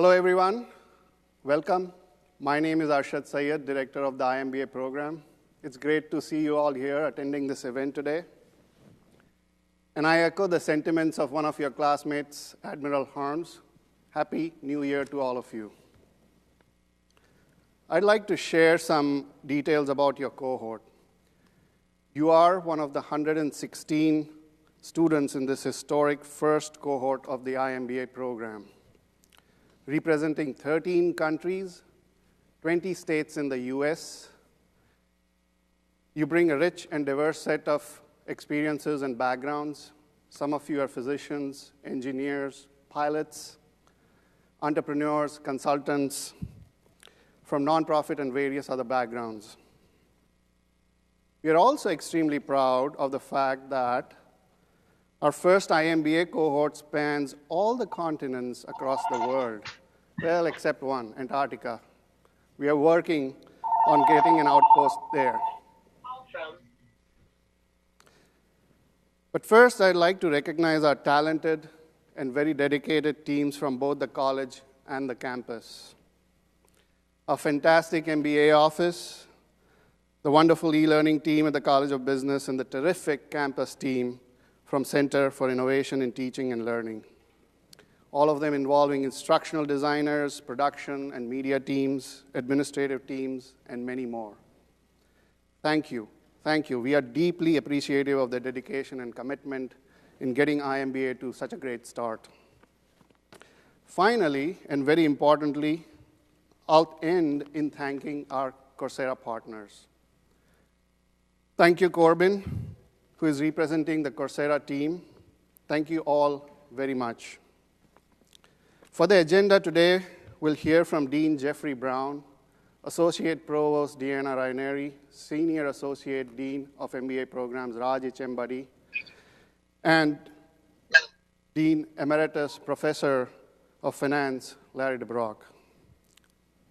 Hello, everyone. Welcome. My name is Arshad Saiyed, Director of the iMBA program. It's great to see you all here attending this event today. And I echo the sentiments of one of your classmates, Admiral Harms. Happy New Year to all of you. I'd like to share some details about your cohort. You are one of the 116 students in this historic first cohort of the iMBA program, representing 13 countries, 20 states in the US. You bring a rich and diverse set of experiences and backgrounds. Some of you are physicians, engineers, pilots, entrepreneurs, consultants from nonprofit and various other backgrounds. We are also extremely proud of the fact that our first iMBA cohort spans all the continents across the world, well, except one, Antarctica. We are working on getting an outpost there. But first, I'd like to recognize our talented and very dedicated teams from both the college and the campus. A fantastic MBA office, the wonderful e-learning team at the College of Business, and the terrific campus team from Center for Innovation in Teaching and Learning. All of them involving instructional designers, production and media teams, administrative teams, and many more. Thank you. Thank you. We are deeply appreciative of the dedication and commitment in getting iMBA to such a great start. Finally, and very importantly, I'll end in thanking our Coursera partners. Thank you, Corbin, who is representing the Coursera team. Thank you all very much. For the agenda today, we'll hear from Dean Jeffrey Brown, Associate Provost Deanna Raineri, Senior Associate Dean of MBA Programs Raj Echambadi, and Dean Emeritus Professor of Finance Larry DeBrock.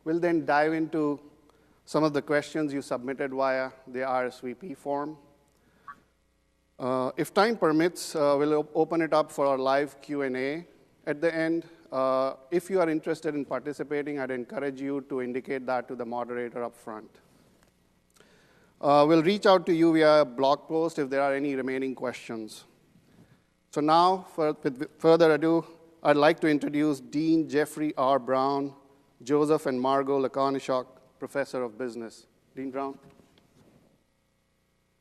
We'll then dive into some of the questions you submitted via the RSVP form. If time permits, we'll open it up for our live Q&A at the end. If you are interested in participating, I'd encourage you to indicate that to the moderator up front. We'll reach out to you via blog post if there are any remaining questions. So now, with further ado, I'd like to introduce Dean Jeffrey R. Brown, Josef and Margot Lakonishok, Professor of Business. Dean Brown.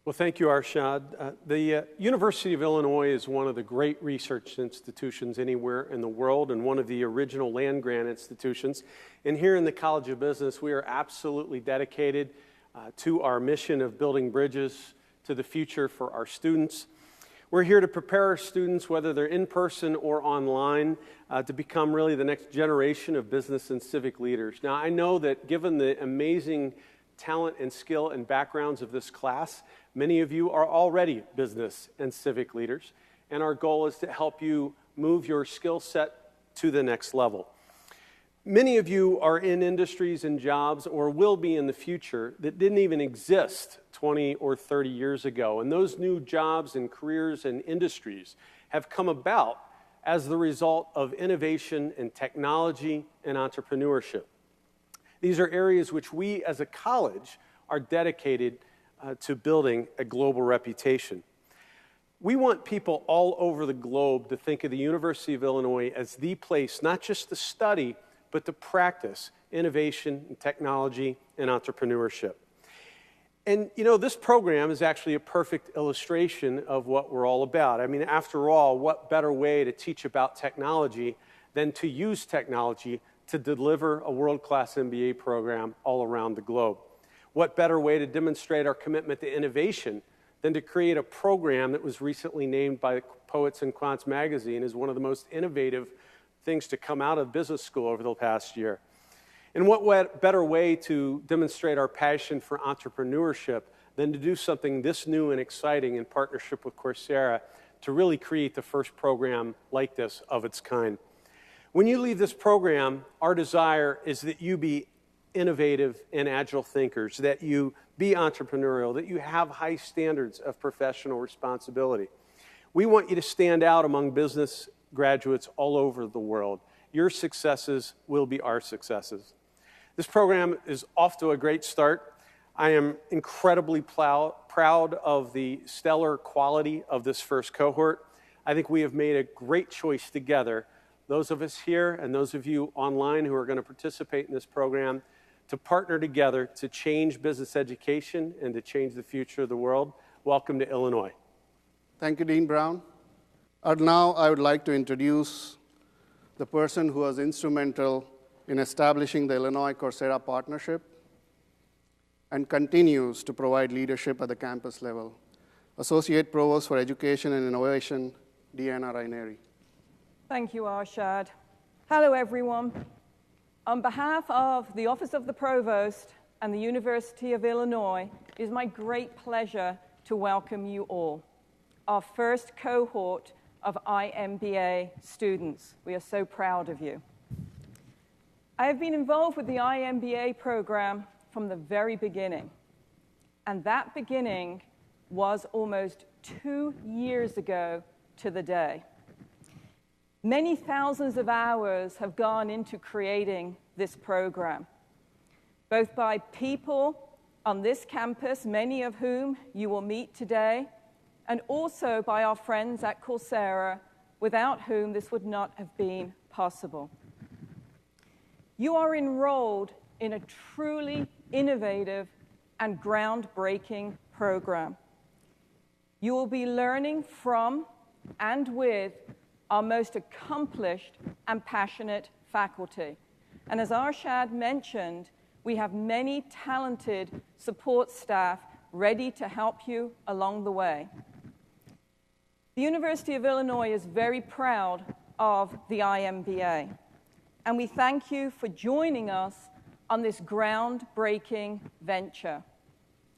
Well, thank you, Arshad. The University of Illinois is one of the great research institutions anywhere in the world and one of the original land-grant institutions. And here in the College of Business, we are absolutely dedicated to our mission of building bridges to the future for our students. We're here to prepare our students, whether they're in person or online, to become really the next generation of business and civic leaders. Now, I know that given the amazing talent and skill and backgrounds of this class, many of you are already business and civic leaders, and our goal is to help you move your skill set to the next level. Many of you are in industries and jobs, or will be in the future, that didn't even exist 20 or 30 years ago, and those new jobs and careers and industries have come about as the result of innovation and technology and entrepreneurship. These are areas which we as a college are dedicated to building a global reputation. We want people all over the globe to think of the University of Illinois as the place, not just to study, but to practice innovation and technology and entrepreneurship. And you know, this program is actually a perfect illustration of what we're all about. I mean, after all, what better way to teach about technology than to use technology to deliver a world-class MBA program all around the globe? What better way to demonstrate our commitment to innovation than to create a program that was recently named by Poets and Quants magazine as one of the most innovative things to come out of business school over the past year? And what better way to demonstrate our passion for entrepreneurship than to do something this new and exciting in partnership with Coursera to really create the first program like this of its kind. When you leave this program, our desire is that you be innovative and agile thinkers, that you be entrepreneurial, that you have high standards of professional responsibility. We want you to stand out among business graduates all over the world Your successes will be our successes. This program is off to a great start. I am incredibly proud of the stellar quality of this first cohort. I think we have made a great choice together, those of us here and those of you online who are going to participate in this program, to partner together to change business education and to change the future of the world. Welcome to Illinois. Thank you, Dean Brown. Now I would like to introduce the person who was instrumental in establishing the Illinois Coursera partnership and continues to provide leadership at the campus level. Associate Provost for Education and Innovation, Deanna Raineri. Thank you, Arshad. Hello, everyone. On behalf of the Office of the Provost and the University of Illinois, it is my great pleasure to welcome you all, our first cohort of iMBA students. We are so proud of you. I have been involved with the iMBA program from the very beginning, and that beginning was almost 2 years ago to the day. Many thousands of hours have gone into creating this program, both by people on this campus, many of whom you will meet today, and also by our friends at Coursera, without whom this would not have been possible. You are enrolled in a truly innovative and groundbreaking program. You will be learning from and with our most accomplished and passionate faculty. And as Arshad mentioned, we have many talented support staff ready to help you along the way. The University of Illinois is very proud of the iMBA, and we thank you for joining us on this groundbreaking venture.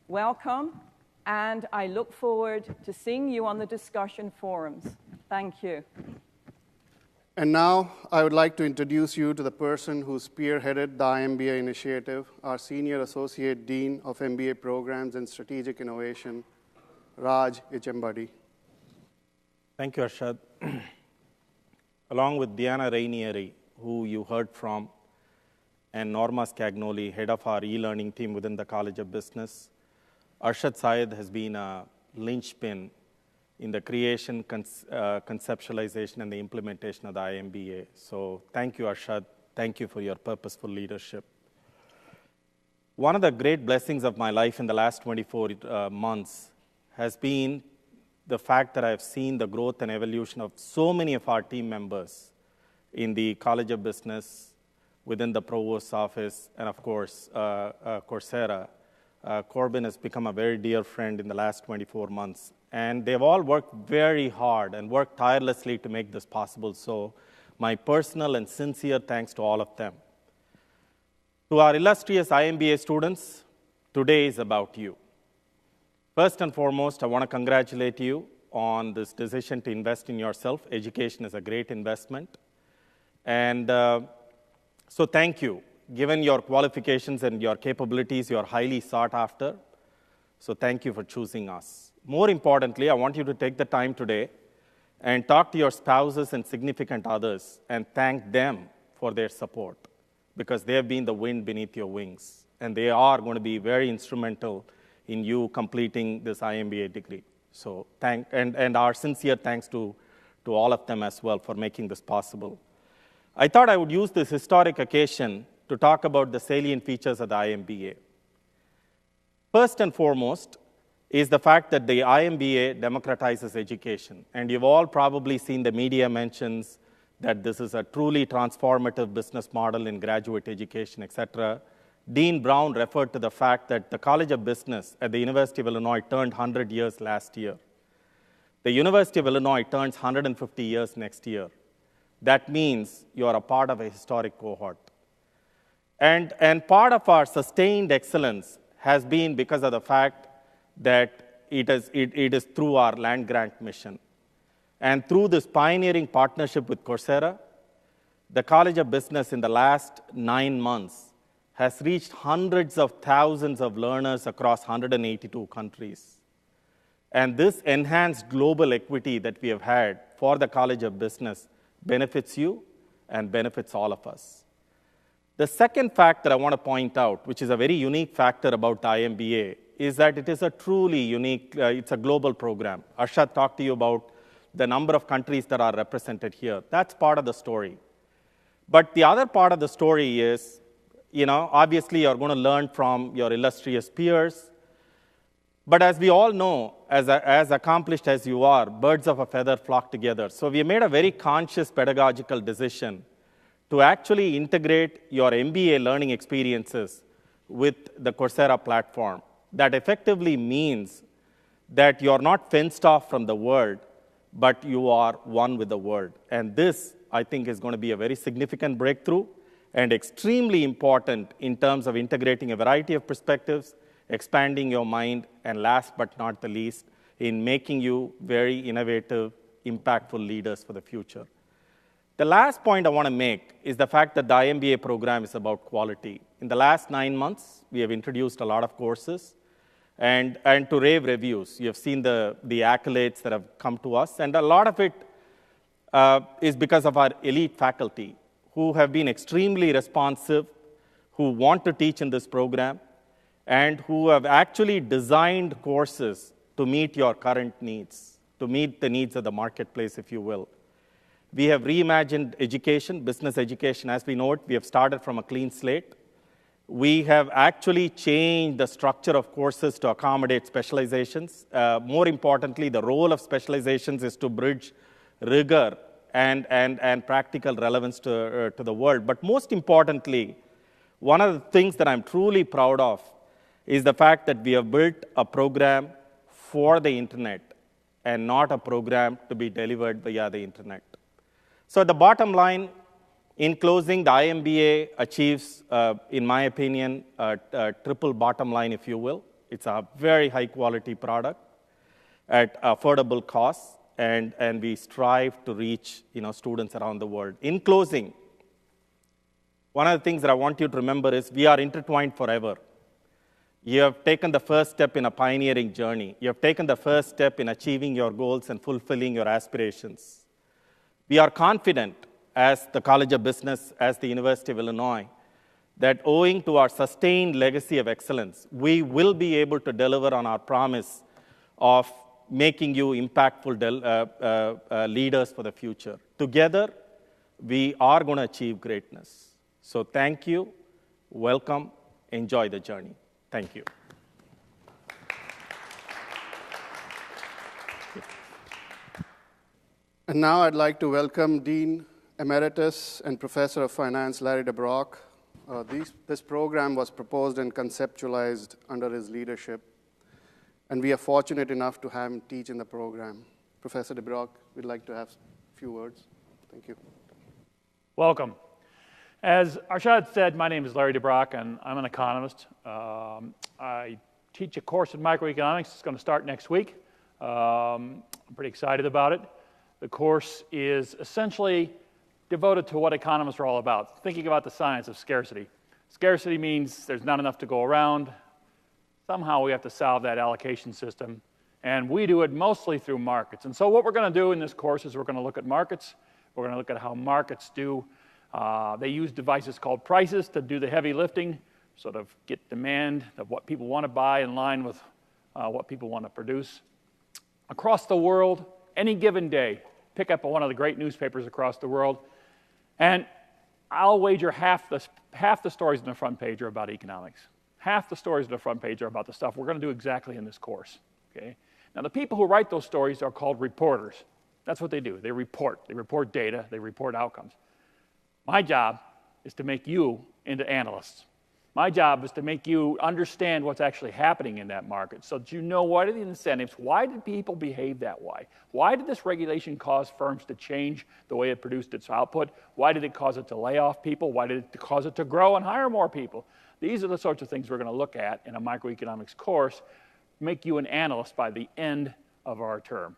Welcome, and I look forward to seeing you on the discussion forums. Thank you. And now I would like to introduce you to the person who spearheaded the iMBA initiative, our Senior Associate Dean of MBA Programs and Strategic Innovation, Raj Echambadi. Thank you, Arshad. Along with Deanna Ranieri, who you heard from, and Norma Scagnoli, head of our e-learning team within the College of Business, Arshad Saiyed has been a linchpin in the creation, conceptualization, and the implementation of the iMBA. So thank you, Arshad. Thank you for your purposeful leadership. One of the great blessings of my life in the last 24 months has been the fact that I've seen the growth and evolution of so many of our team members in the College of Business, within the Provost's office, and of course, Coursera. Corbin has become a very dear friend in the last 24 months. And they've all worked very hard and worked tirelessly to make this possible. So my personal and sincere thanks to all of them. To our illustrious iMBA students, today is about you. First and foremost, I want to congratulate you on this decision to invest in yourself. Education is a great investment. And so thank you. Given your qualifications and your capabilities, you are highly sought after. So thank you for choosing us. More importantly, I want you to take the time today and talk to your spouses and significant others and thank them for their support, because they have been the wind beneath your wings, and they are going to be very instrumental in you completing this iMBA degree. So and our sincere thanks to all of them as well for making this possible. I thought I would use this historic occasion to talk about the salient features of the iMBA. First and foremost is the fact that the iMBA democratizes education. And you've all probably seen the media mentions that this is a truly transformative business model in graduate education, et cetera. Dean Brown referred to the fact that the College of Business at the University of Illinois turned 100 years last year. The University of Illinois turns 150 years next year. That means you are a part of a historic cohort. And part of our sustained excellence has been because of the fact that it is through our land grant mission. And through this pioneering partnership with Coursera, the College of Business in the last 9 months has reached hundreds of thousands of learners across 182 countries. And this enhanced global equity that we have had for the College of Business benefits you and benefits all of us. The second fact that I want to point out, which is a very unique factor about the iMBA, is that it is a truly unique, it's a global program. Arshad talked to you about the number of countries that are represented here. That's part of the story. But the other part of the story is, obviously you're going to learn from your illustrious peers. But as we all know, as accomplished as you are, birds of a feather flock together. So we made a very conscious pedagogical decision to actually integrate your MBA learning experiences with the Coursera platform. That effectively means that you're not fenced off from the world, but you are one with the world. And this, I think, is going to be a very significant breakthrough and extremely important in terms of integrating a variety of perspectives, expanding your mind, and last but not the least, in making you very innovative, impactful leaders for the future. The last point I want to make is the fact that the iMBA program is about quality. In the last 9 months, we have introduced a lot of courses and to rave reviews. You have seen the accolades that have come to us, and a lot of it is because of our elite faculty who have been extremely responsive, who want to teach in this program, and who have actually designed courses to meet your current needs, to meet the needs of the marketplace, if you will. We have reimagined education, business education, as we know it. We have started from a clean slate. We have actually changed the structure of courses to accommodate specializations. More importantly, the role of specializations is to bridge rigor and practical relevance to the world. But most importantly, one of the things that I'm truly proud of is the fact that we have built a program for the internet and not a program to be delivered via the internet. So the bottom line, in closing, the iMBA achieves, in my opinion, a triple bottom line, if you will. It's a very high-quality product at affordable costs, and we strive to reach students around the world. In closing, one of the things that I want you to remember is we are intertwined forever. You have taken the first step in a pioneering journey. You have taken the first step in achieving your goals and fulfilling your aspirations. We are confident as the College of Business, as the University of Illinois, that owing to our sustained legacy of excellence, we will be able to deliver on our promise of making you impactful leaders for the future. Together, we are going to achieve greatness. So thank you, welcome, enjoy the journey. Thank you. And now I'd like to welcome Dean Emeritus and Professor of Finance, Larry DeBrock. This program was proposed and conceptualized under his leadership, and we are fortunate enough to have him teach in the program. Professor DeBrock, we'd like to have a few words. Thank you. Welcome. As Arshad said, my name is Larry DeBrock, and I'm an economist. I teach a course in microeconomics. It's going to start next week. I'm pretty excited about it. The course is essentially devoted to what economists are all about, thinking about the science of scarcity. Scarcity means there's not enough to go around. Somehow we have to solve that allocation system, and we do it mostly through markets. And so what we're going to do in this course is we're going to look at markets. We're going to look at how markets do. They use devices called prices to do the heavy lifting, sort of get demand of what people want to buy in line with what people want to produce. Across the world, any given day, pick up one of the great newspapers across the world, and I'll wager half the stories on the front page are about economics. Half the stories on the front page are about the stuff we're going to do exactly in this course. Okay? Now, the people who write those stories are called reporters. That's what they do. They report. They report data. They report outcomes. My job is to make you into analysts. My job is to make you understand what's actually happening in that market so that you know what are the incentives, why did people behave that way? Why did this regulation cause firms to change the way it produced its output? Why did it cause it to lay off people? Why did it cause it to grow and hire more people? These are the sorts of things we're going to look at in a microeconomics course, make you an analyst by the end of our term.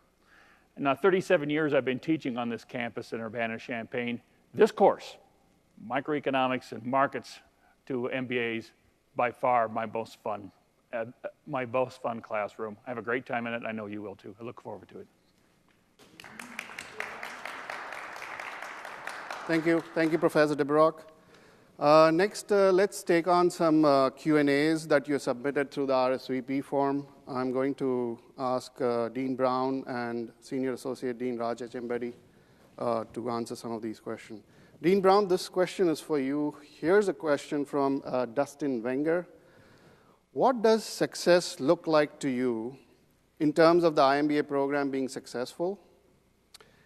And now 37 years I've been teaching on this campus in Urbana-Champaign. This course, microeconomics and markets to MBAs, by far my most fun classroom. I have a great time in it. I know you will too. I look forward to it. Thank you. Thank you, Professor DeBrock. Next, let's take on some Q&As that you submitted through the RSVP form. I'm going to ask Dean Brown and Senior Associate Dean Raj Echambadi to answer some of these questions. Dean Brown, this question is for you. Here's a question from Dustin Wenger. What does success look like to you in terms of the iMBA program being successful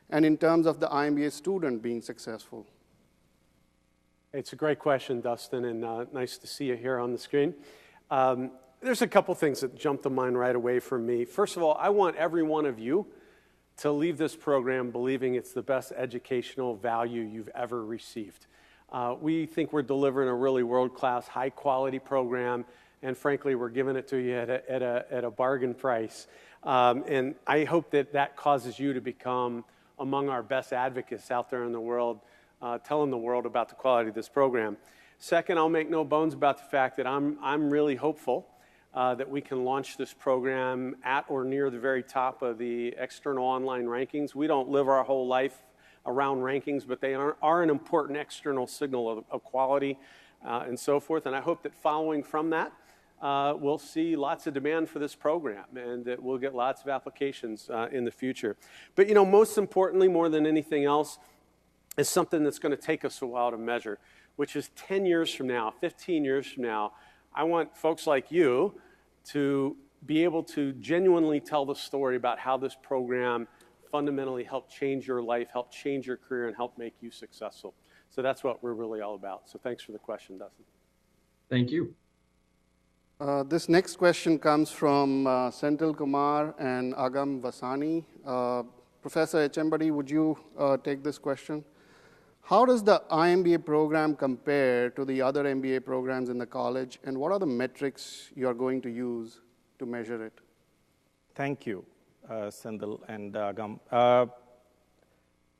and in terms of the iMBA student being successful? It's a great question, Dustin, and nice to see you here on the screen. There's a couple things that jump to mind right away for me. First of all, I want every one of you to leave this program believing it's the best educational value you've ever received. We think we're delivering a really world-class, high-quality program, and frankly, we're giving it to you at a bargain price. And I hope that that causes you to become among our best advocates out there in the world, telling the world about the quality of this program. Second, I'll make no bones about the fact that I'm really hopeful that we can launch this program at or near the very top of the external online rankings. We don't live our whole life around rankings, but they are an important external signal of quality and so forth. And I hope that following from that, we'll see lots of demand for this program and that we'll get lots of applications in the future. But, you know, most importantly, more than anything else, is something that's going to take us a while to measure, which is 10 years from now, 15 years from now, I want folks like you to be able to genuinely tell the story about how this program fundamentally helped change your life, helped change your career, and helped make you successful. So that's what we're really all about. So thanks for the question, Dustin. Thank you. This next question comes from Senthil Kumar and Agam Vasani. Professor Echambadi, would you take this question? How does the iMBA program compare to the other MBA programs in the college, and what are the metrics you are going to use to measure it? Thank you, Senthil and Agam.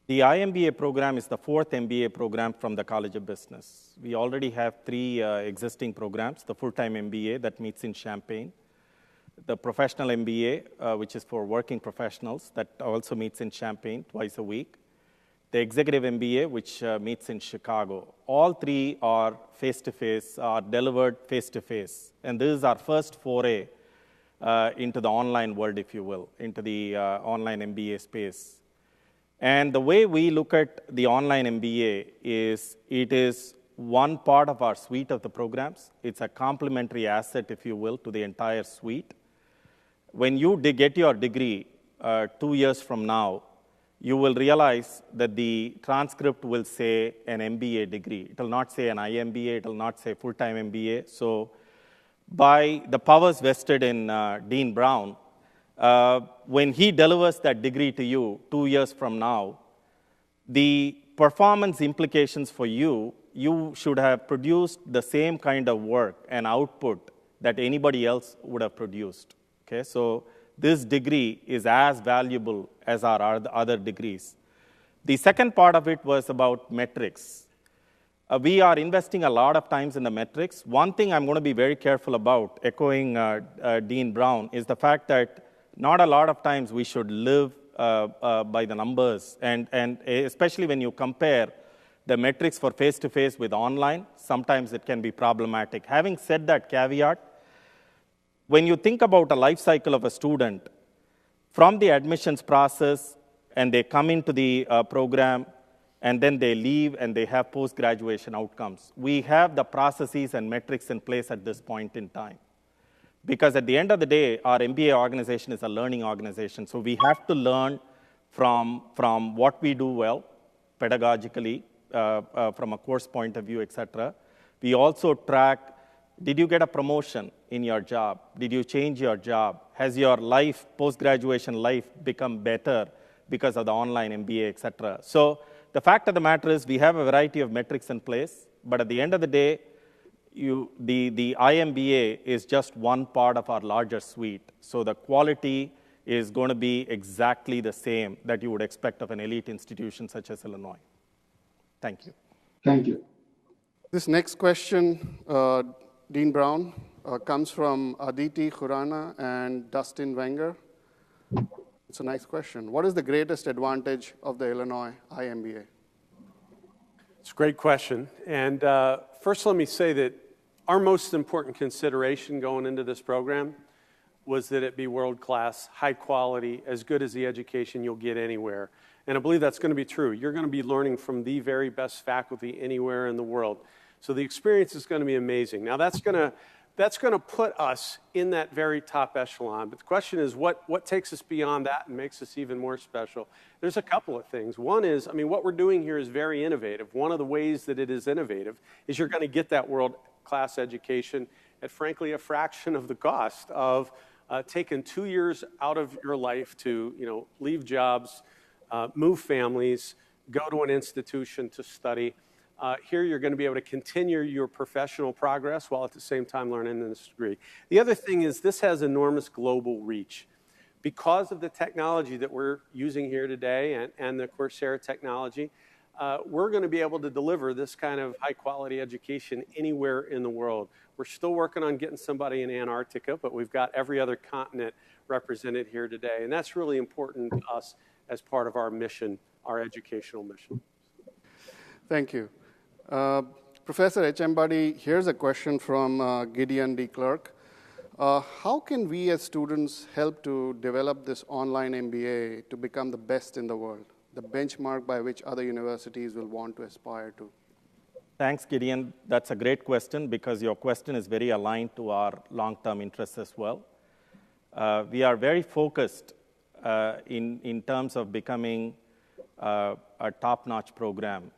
The iMBA program is the fourth MBA program from the College of Business. We already have 3 existing programs, the full-time MBA that meets in Champaign, the professional MBA, which is for working professionals, that also meets in Champaign twice a week, the executive MBA, which meets in Chicago. All 3 are face-to-face, are delivered face-to-face. And this is our first foray into the online world, if you will, into the online MBA space. And the way we look at the online MBA is it is one part of our suite of the programs. It's a complementary asset, if you will, to the entire suite. When you get your degree 2 years from now, you will realize that the transcript will say an MBA degree. It will not say an iMBA. It will not say full-time MBA. So by the powers vested in Dean Brown, when he delivers that degree to you 2 years from now, the performance implications for you, you should have produced the same kind of work and output that anybody else would have produced. Okay, so this degree is as valuable as our other degrees. The second part of it was about metrics. We are investing a lot of times in the metrics. One thing I'm going to be very careful about, echoing Dean Brown, is the fact that not a lot of times we should live by the numbers, and especially when you compare the metrics for face-to-face with online, sometimes it can be problematic. Having said that caveat, when you think about a life cycle of a student, from the admissions process, and they come into the program, and then they leave and they have post-graduation outcomes, we have the processes and metrics in place at this point in time. Because at the end of the day, our MBA organization is a learning organization. So we have to learn from what we do well, pedagogically, from a course point of view, et cetera. We also track, did you get a promotion in your job? Did you change your job? Has your life, post-graduation life, become better because of the online MBA, et cetera? So the fact of the matter is we have a variety of metrics in place, but at the end of the day, the iMBA is just one part of our larger suite. So the quality is going to be exactly the same that you would expect of an elite institution such as Illinois. Thank you. Thank you. This next question, Dean Brown, comes from Aditi Khurana and Dustin Wenger. It's a nice question. What is the greatest advantage of the Illinois iMBA? It's a great question. And first, let me say that our most important consideration going into this program was that it be world-class, high quality, as good as the education you'll get anywhere. And I believe that's going to be true. You're going to be learning from the very best faculty anywhere in the world. So the experience is going to be amazing. Now, that's going to put us in that very top echelon. But the question is, what takes us beyond that and makes us even more special? There's a couple of things. One is, I mean, what we're doing here is very innovative. One of the ways that it is innovative is you're going to get that world-class education at, frankly, a fraction of the cost of taking 2 years out of your life to, leave jobs, move families, go to an institution to study. Here you're going to be able to continue your professional progress while at the same time learning this degree. The other thing is this has enormous global reach. Because of the technology that we're using here today and the Coursera technology, we're going to be able to deliver this kind of high-quality education anywhere in the world. We're still working on getting somebody in Antarctica, but we've got every other continent represented here today. And that's really important to us as part of our mission, our educational mission. Thank you. Professor Echambadi, here's a question from Gideon D. Clerk. How can we as students help to develop this online MBA to become the best in the world, the benchmark by which other universities will want to aspire to? Thanks, Gideon. That's a great question because your question is very aligned to our long-term interests as well. We are very focused in terms of becoming a top-notch program.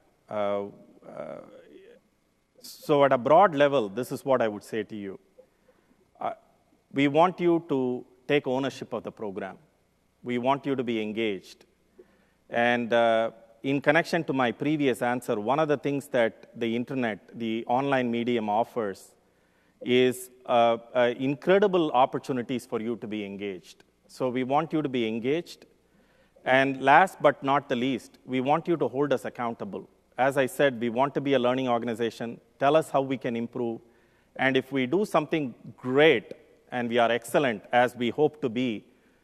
So at a broad level, this is what I would say to you. We want you to take ownership of the program. We want you to be engaged. And in connection to my previous answer, one of the things that the internet, the online medium offers is incredible opportunities for you to be engaged. So we want you to be engaged. And last but not the least, we want you to hold us accountable. As I said, we want to be a learning organization. Tell us how we can improve. And if we do something great and we are excellent, as we hope to be,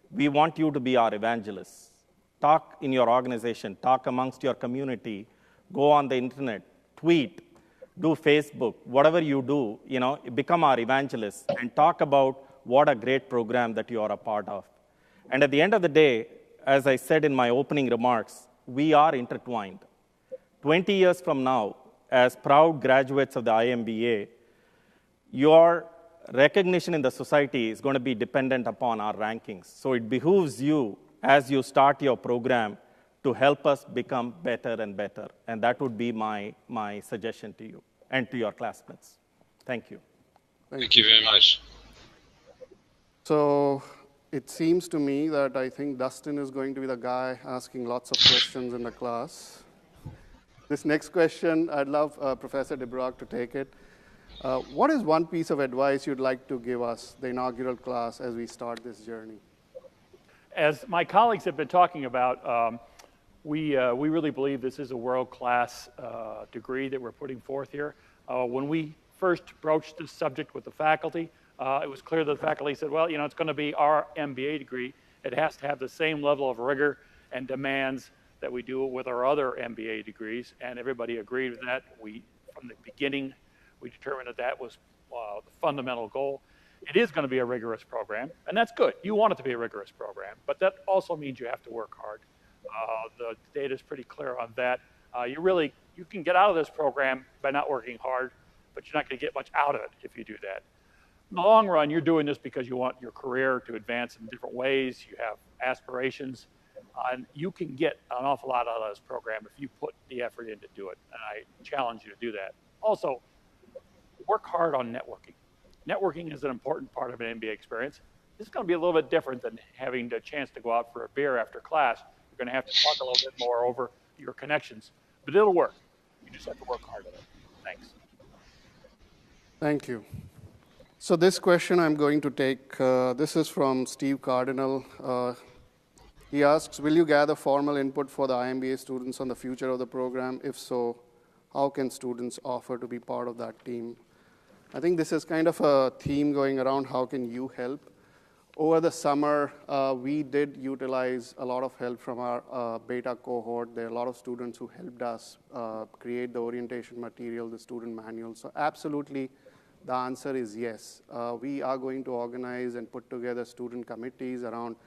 we want you to be our evangelists. Talk in your organization, talk amongst your community, go on the internet, tweet, do Facebook, whatever you do, become our evangelists and talk about what a great program that you are a part of. And at the end of the day, as I said in my opening remarks, we are intertwined. 20 years from now, as proud graduates of the iMBA, your recognition in the society is going to be dependent upon our rankings. So it behooves you, as you start your program, to help us become better and better. And that would be my suggestion to you and to your classmates. Thank you. Thank you very much. So it seems to me that I think Dustin is going to be the guy asking lots of questions in the class. This next question, I'd love Professor DeBrock to take it. What is one piece of advice you'd like to give us, the inaugural class, as we start this journey? As my colleagues have been talking about, we really believe this is a world-class degree that we're putting forth here. When we first broached this subject with the faculty, it was clear that the faculty said, well, it's going to be our MBA degree. It has to have the same level of rigor and demands that we do with our other MBA degrees, and everybody agreed with that. From the beginning, we determined that was the fundamental goal. It is going to be a rigorous program, and that's good. You want it to be a rigorous program, but that also means you have to work hard. The data is pretty clear on that. You can get out of this program by not working hard, but you're not going to get much out of it if you do that. In the long run, you're doing this because you want your career to advance in different ways. You have aspirations, and you can get an awful lot out of this program if you put the effort in to do it, and I challenge you to do that. Also, work hard on networking. Networking is an important part of an MBA experience. This is going to be a little bit different than having the chance to go out for a beer after class. You're going to have to talk a little bit more over your connections, but it'll work. You just have to work hard at it. Thanks. Thank you. So this question I'm going to take, this is from Steve Cardinal. He asks, will you gather formal input for the iMBA students on the future of the program? If so, how can students offer to be part of that team? I think this is kind of a theme going around, how can you help? Over the summer, we did utilize a lot of help from our beta cohort. There are a lot of students who helped us create the orientation material, the student manual. So absolutely, the answer is yes. We are going to organize and put together student committees around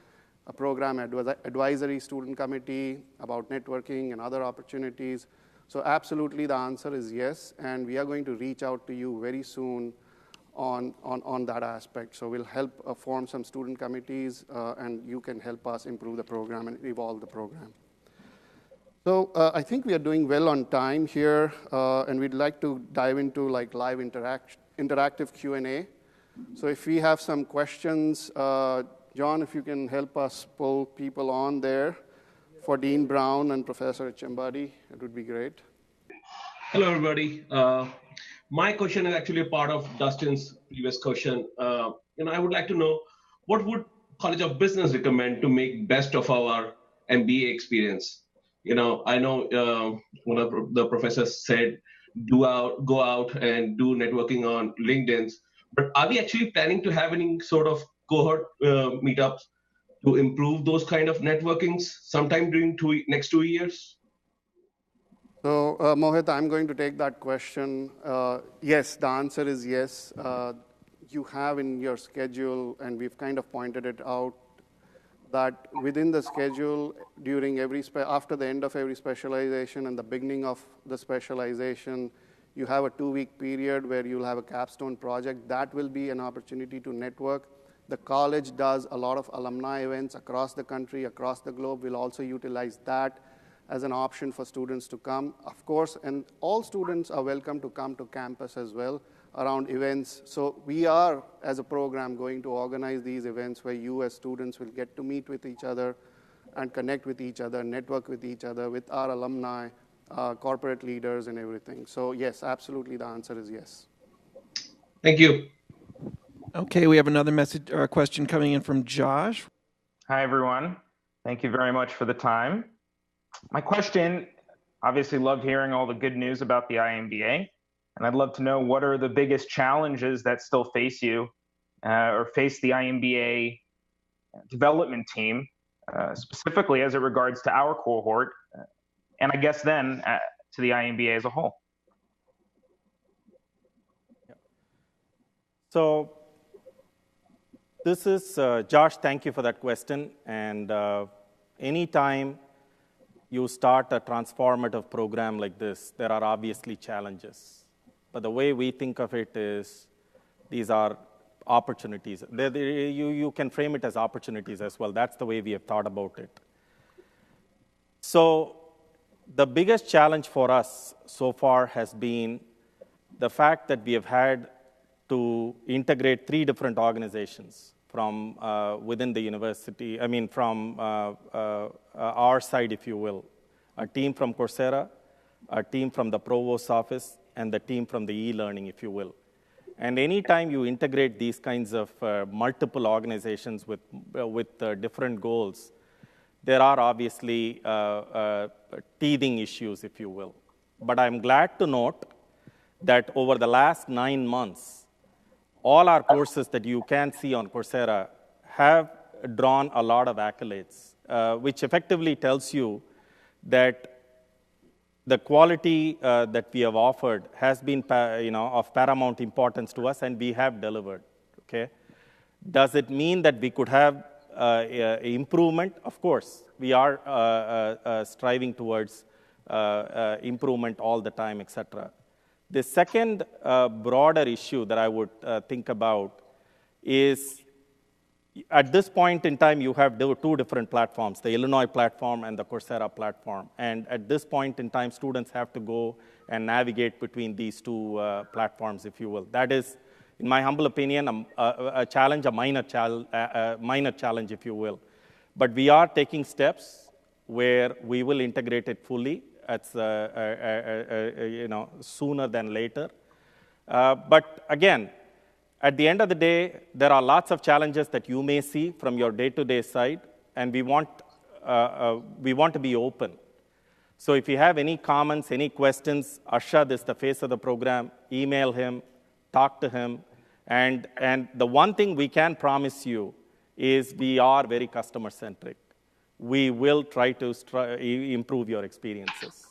a program advisory student committee about networking and other opportunities. So absolutely, the answer is yes, and we are going to reach out to you very soon on that aspect. So we'll help form some student committees, and you can help us improve the program and evolve the program. So I think we are doing well on time here, and we'd like to dive into like live interactive Q&A. So if we have some questions, John, if you can help us pull people on there for Dean Brown and Professor Echambadi, it would be great. Hello, everybody. My question is actually a part of Dustin's previous question. I would like to know, what would College of Business recommend to make best of our MBA experience? I know one of the professors said, go out and do networking on LinkedIn. But are we actually planning to have any sort of cohort meetups to improve those kind of networkings sometime during next 2 years? So, Mohit, I'm going to take that question. Yes, the answer is yes. You have in your schedule, and we've kind of pointed it out, that within the schedule, during after the end of every specialization and the beginning of the specialization, you have a 2-week period where you'll have a capstone project. That will be an opportunity to network. The college does a lot of alumni events across the country, across the globe. We'll also utilize that as an option for students to come, of course, and all students are welcome to come to campus as well around events. So we are, as a program, going to organize these events where you as students will get to meet with each other and connect with each other, network with each other, with our alumni, corporate leaders and everything. So yes, absolutely, the answer is yes. Thank you. Okay, we have another message or question coming in from Josh. Hi, everyone. Thank you very much for the time. My question, obviously loved hearing all the good news about the iMBA, and I'd love to know what are the biggest challenges that still face you or face the iMBA development team, specifically as it regards to our cohort, and I guess then to the iMBA as a whole. So this is, Josh, thank you for that question. And anytime you start a transformative program like this, there are obviously challenges. But the way we think of it is these are opportunities. You can frame it as opportunities as well. That's the way we have thought about it. So the biggest challenge for us so far has been the fact that we have had to integrate 3 different organizations from within the university, from our side, if you will, a team from Coursera, a team from the Provost office, and the team from the e-learning, if you will. And anytime you integrate these kinds of multiple organizations with different goals, there are obviously teething issues, if you will. But I'm glad to note that over the last 9 months, all our courses that you can see on Coursera have drawn a lot of accolades, which effectively tells you that the quality that we have offered has been of paramount importance to us, and we have delivered. Okay? Does it mean that we could have improvement? Of course. We are striving towards improvement all the time, et cetera. The second broader issue that I would think about is, at this point in time, you have 2 different platforms, the Illinois platform and the Coursera platform. And at this point in time, students have to go and navigate between these 2 platforms, if you will. That is, in my humble opinion, a challenge, a minor challenge, if you will. But we are taking steps where we will integrate it fully. It's sooner than later. But again, at the end of the day, there are lots of challenges that you may see from your day-to-day side, and we want to be open. So if you have any comments, any questions, Arshad is the face of the program. Email him, talk to him, and the one thing we can promise you is we are very customer-centric. We will try to improve your experiences.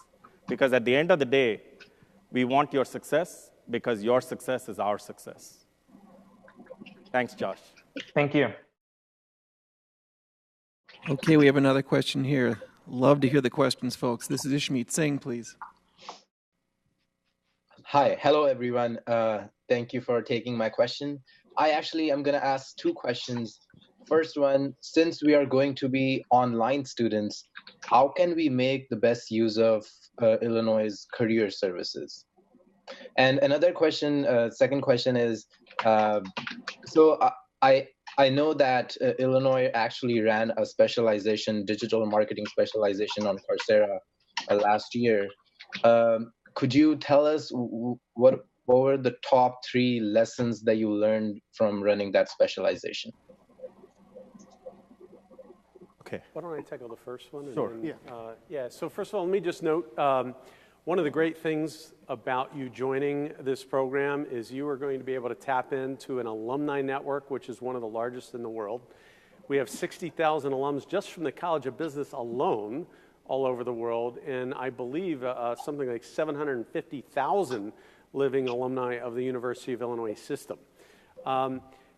Because at the end of the day, we want your success because your success is our success. Thanks, Josh. Thank you. Okay, we have another question here. Love to hear the questions, folks. This is Ishmeet Singh, please. Hi, hello everyone. Thank you for taking my question. I actually am going to ask two questions. First one, since we are going to be online students, how can we make the best use of Illinois' career services? And another question, second question is, I know that Illinois actually ran a specialization, digital marketing specialization on Coursera last year. Could you tell us what were the top 3 lessons that you learned from running that specialization? Okay. Why don't I tackle the first one? Sure. Yeah. So first of all, let me just note, one of the great things about you joining this program is you are going to be able to tap into an alumni network, which is one of the largest in the world. We have 60,000 alums just from the College of Business alone all over the world, and I believe something like 750,000 living alumni of the University of Illinois system.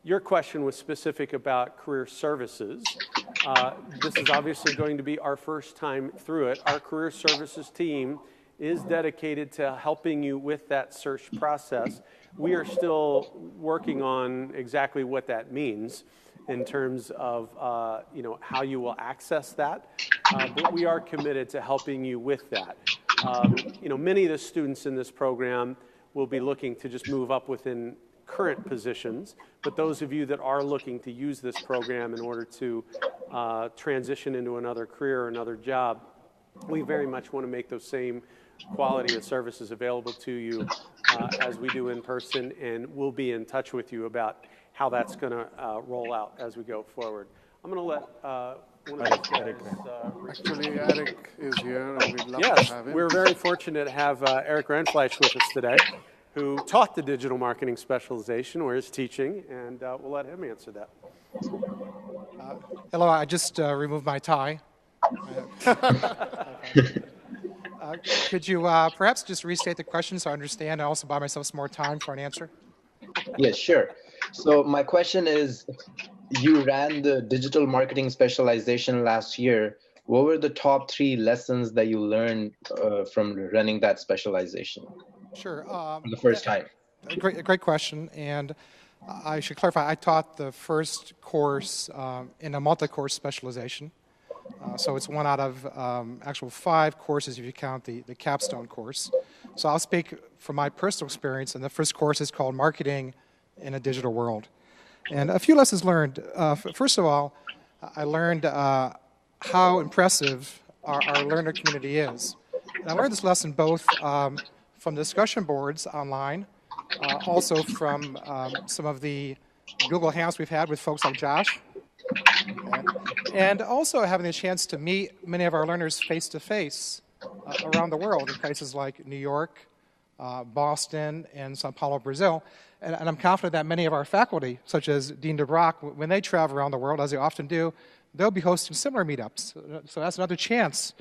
Your question was specific about career services. This is obviously going to be our first time through it. Our career services team is dedicated to helping you with that search process. We are still working on exactly what that means in terms of how you will access that, but we are committed to helping you with that. Many of the students in this program will be looking to just move up within current positions, but those of you that are looking to use this program in order to transition into another career or another job, we very much want to make those same quality of services available to you as we do in person, and we'll be in touch with you about how that's going to roll out as we go forward. I'm going to let one of the guys, Actually, Aric is here, and we'd love to have him. We're very fortunate to have Aric Rindfleisch with us today, who taught the digital marketing specialization, or is teaching, and we'll let him answer that. Hello, I just removed my tie. Could you perhaps just restate the question so I understand? I also buy myself some more time for an answer. Yes, sure. So my question is, you ran the digital marketing specialization last year. What were the top 3 lessons that you learned from running that specialization? Sure. For the first time. Great question. And I should clarify, I taught the first course in a multi-course specialization. So it's one out of actual 5 courses if you count the capstone course. So I'll speak from my personal experience, and the first course is called Marketing in a Digital World. And a few lessons learned. First of all, I learned how impressive our learner community is. And I learned this lesson both from discussion boards online, also from some of the Google Hangouts we've had with folks like Josh, and also having the chance to meet many of our learners face-to-face around the world in places like New York, Boston, and Sao Paulo, Brazil. And I'm confident that many of our faculty, such as Dean DeBrock, when they travel around the world, as they often do, they'll be hosting similar meetups. So that's another chance,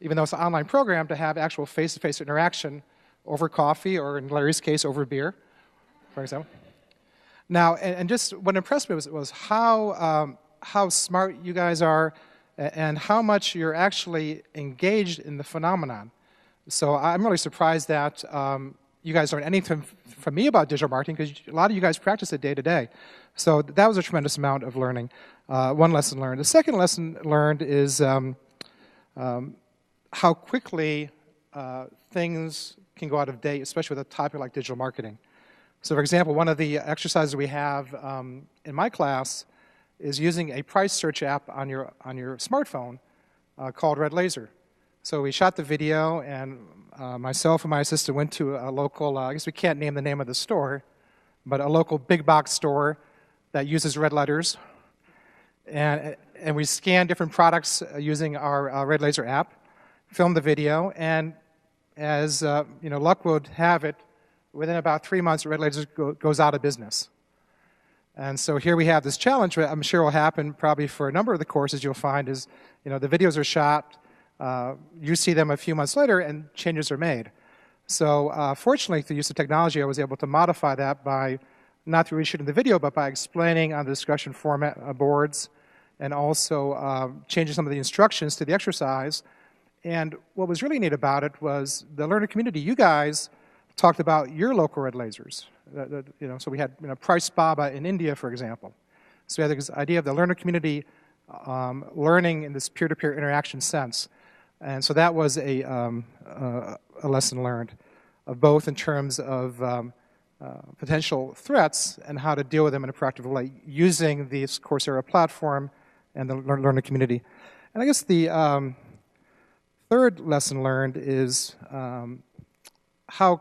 even though it's an online program, to have actual face-to-face interaction over coffee, or in Larry's case, over beer, for example. Now, and just what impressed me was how smart you guys are and how much you're actually engaged in the phenomenon. So I'm really surprised that you guys learn anything from me about digital marketing, because a lot of you guys practice it day to day. So that was a tremendous amount of learning. One lesson learned. The second lesson learned is how quickly things can go out of date, especially with a topic like digital marketing. So for example, one of the exercises we have in my class is using a price search app on your smartphone called Red Laser. So we shot the video, and myself and my assistant went to a local, I guess we can't name the name of the store, but a local big box store that uses red letters. And we scanned different products using our Red Laser app, filmed the video, and as luck would have it, within about 3 months, Red Laser goes out of business. And so here we have this challenge, which I'm sure will happen probably for a number of the courses you'll find is, the videos are shot, you see them a few months later, and changes are made. So fortunately, through the use of technology, I was able to modify that by, not through reshooting the video, but by explaining on the discussion format boards, and also changing some of the instructions to the exercise. And what was really neat about it was the learner community, you guys talked about your local red lasers. So we had Price Baba in India, for example. So we had this idea of the learner community learning in this peer-to-peer interaction sense. And so that was a lesson learned, both in terms of potential threats and how to deal with them in a practical way using this Coursera platform and the learner community. And I guess the third lesson learned is how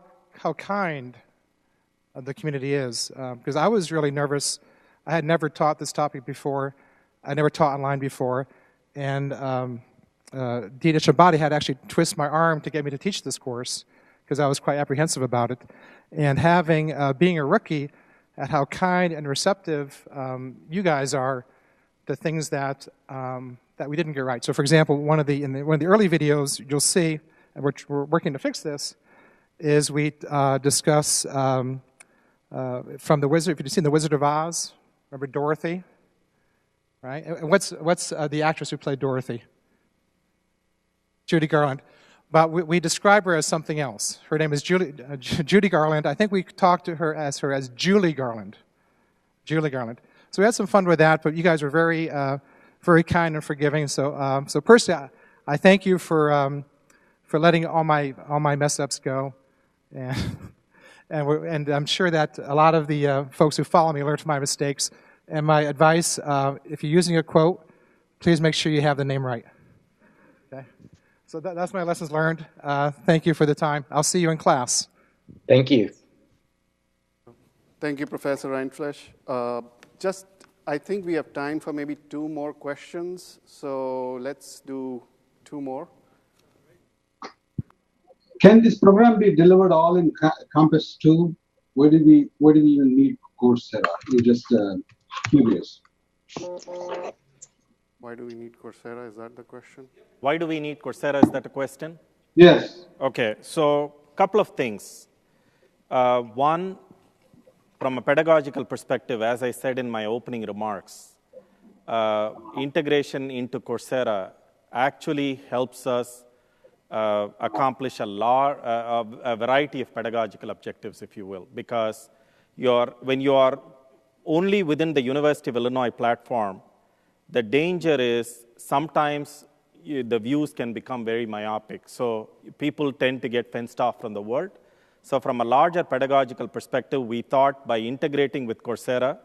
kind the community is. Because I was really nervous. I had never taught this topic before. I never taught online before. And Dean Echambadi had actually twist my arm to get me to teach this course because I was quite apprehensive about it. And being a rookie, at how kind and receptive you guys are to things that we didn't get right. So, for example, one of the early videos you'll see, and we're working to fix this, is we discuss from the Wizard. If you've seen the Wizard of Oz, remember Dorothy, right? And what's the actress who played Dorothy? Judy Garland. But we describe her as something else. Her name is Judy Garland. I think we talked to her as Julie Garland. Julie Garland. So we had some fun with that, but you guys were very, very kind and forgiving. So, so personally, I thank you for letting all my mess ups go, and I'm sure that a lot of the folks who follow me learned from my mistakes. And my advice: if you're using a quote, please make sure you have the name right. Okay. So that's my lessons learned. Thank you for the time. I'll see you in class. Thank you. Thank you, Professor Rindfleisch. I think we have time for maybe 2 more questions. So let's do 2 more. Can this program be delivered all in Campus 2? Where do we even need Coursera? We're just curious. Why do we need Coursera? Is that the question? Why do we need Coursera? Is that a question? Yes. Okay, so a couple of things. One, from a pedagogical perspective, as I said in my opening remarks, integration into Coursera actually helps us accomplish a variety of pedagogical objectives, if you will, because when you are only within the University of Illinois platform, the danger is sometimes the views can become very myopic. So people tend to get fenced off from the world. So from a larger pedagogical perspective, we thought by integrating with Coursera,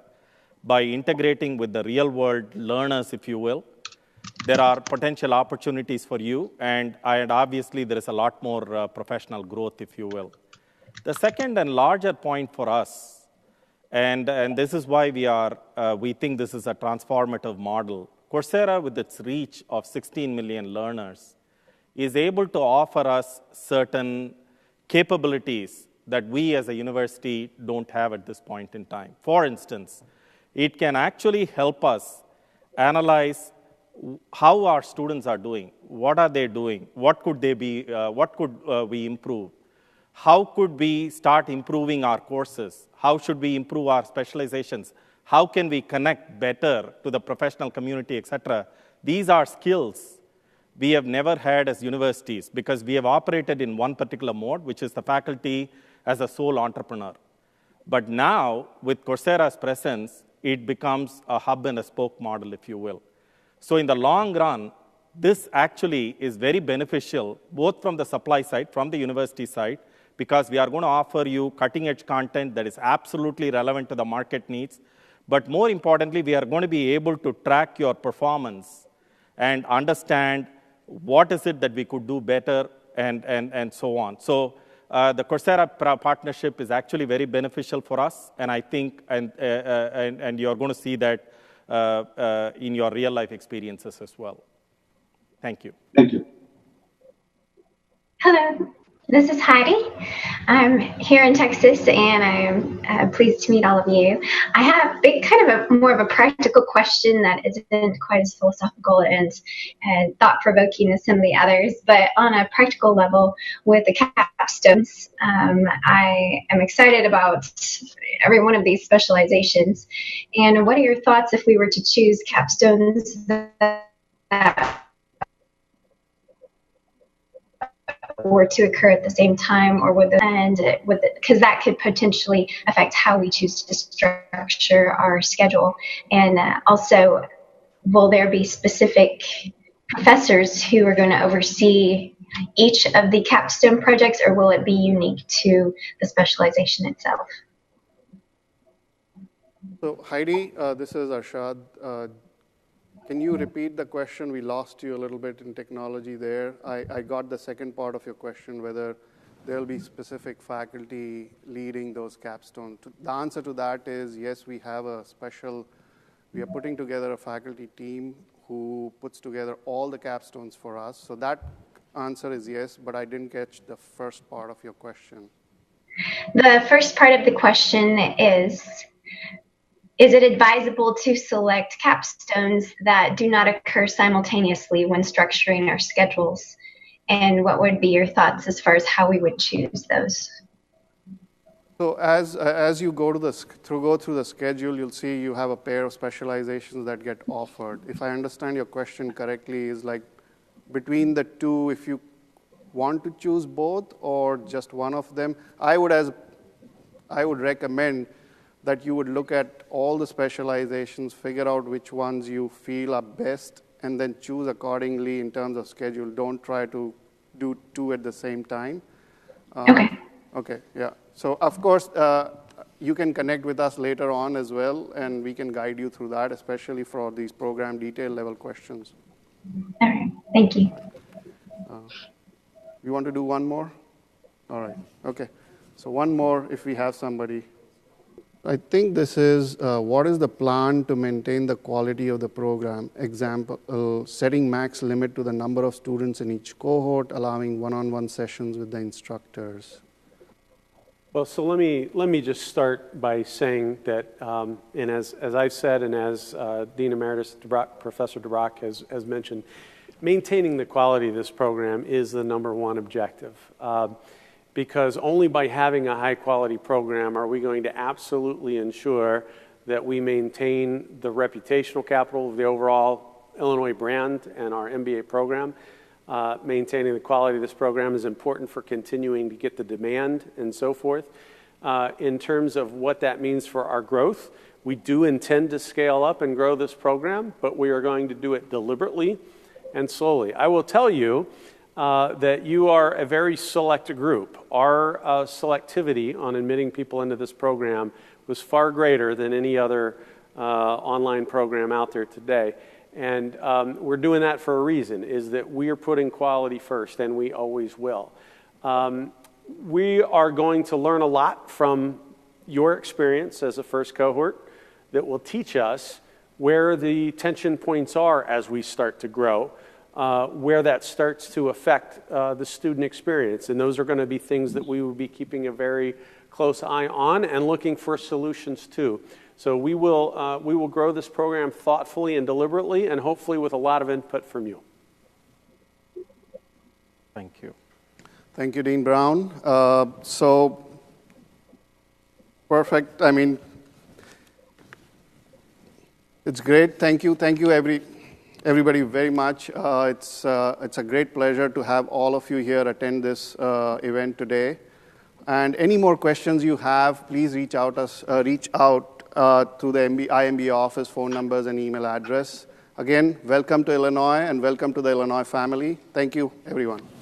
by integrating with the real world learners, if you will, there are potential opportunities for you, and obviously there is a lot more professional growth, if you will. The second and larger point for us, and this is why we think this is a transformative model. Coursera, with its reach of 16 million learners, is able to offer us certain capabilities that we as a university don't have at this point in time. For instance, it can actually help us analyze how our students are doing. What are they doing? What could they be? What could we improve? How could we start improving our courses? How should we improve our specializations? How can we connect better to the professional community, et cetera? These are skills we have never had as universities because we have operated in one particular mode, which is the faculty as a sole entrepreneur. But now, with Coursera's presence, it becomes a hub and a spoke model, if you will. So in the long run, this actually is very beneficial, both from the supply side, from the university side, because we are going to offer you cutting-edge content that is absolutely relevant to the market needs. But more importantly, we are going to be able to track your performance and understand what is it that we could do better and so on. So the Coursera partnership is actually very beneficial for us, and I think, and you're going to see that in your real-life experiences as well. Thank you. Thank you. Hello. This is Heidi. I'm here in Texas, and I'm pleased to meet all of you. I have more of a practical question that isn't quite as philosophical and thought-provoking as some of the others, but on a practical level with the capstones, I am excited about every one of these specializations. And what are your thoughts if we were to choose capstones that were to occur at the same time, or because that could potentially affect how we choose to structure our schedule. And also, will there be specific professors who are going to oversee each of the capstone projects, or will it be unique to the specialization itself? So Heidi, this is Arshad. Can you repeat the question? We lost you a little bit in technology there. I got the second part of your question, whether there'll be specific faculty leading those capstones. The answer to that is yes, we are putting together a faculty team who puts together all the capstones for us. So that answer is yes, but I didn't catch the first part of your question. The first part of the question is it advisable to select capstones that do not occur simultaneously when structuring our schedules? And what would be your thoughts as far as how we would choose those? So as you go through the schedule, you'll see you have a pair of specializations that get offered. If I understand your question correctly, is like between the two, if you want to choose both or just one of them, I would recommend that you would look at all the specializations, figure out which ones you feel are best, and then choose accordingly in terms of schedule. Don't try to do two at the same time. Okay. Okay, yeah. So of course, you can connect with us later on as well, and we can guide you through that, especially for these program detail level questions. All right, thank you. You want to do one more? All right, okay. So one more if we have somebody. I think this is, what is the plan to maintain the quality of the program? Example, setting max limit to the number of students in each cohort, allowing one-on-one sessions with the instructors. Well, so let me just start by saying that, and as I've said, and as Dean Emeritus DeBrock, Professor DeBrock has mentioned, maintaining the quality of this program is the #1 objective. Because only by having a high-quality program are we going to absolutely ensure that we maintain the reputational capital of the overall Illinois brand and our MBA program. Maintaining the quality of this program is important for continuing to get the demand and so forth. In terms of what that means for our growth, we do intend to scale up and grow this program, but we are going to do it deliberately and slowly. I will tell you that you are a very select group. Our selectivity on admitting people into this program was far greater than any other online program out there today. And we're doing that for a reason, is that we are putting quality first, and we always will. We are going to learn a lot from your experience as a first cohort that will teach us where the tension points are as we start to grow. Where that starts to affect the student experience. And those are going to be things that we will be keeping a very close eye on and looking for solutions to. So we will grow this program thoughtfully and deliberately, and hopefully with a lot of input from you. Thank you. Thank you, Dean Brown. So perfect. I mean, it's great. Thank you. Thank you, everybody very much. It's a great pleasure to have all of you here attend this event today. And any more questions you have, please reach out to the iMBA office, phone numbers, and email address. Again, welcome to Illinois, and welcome to the Illinois family. Thank you, everyone.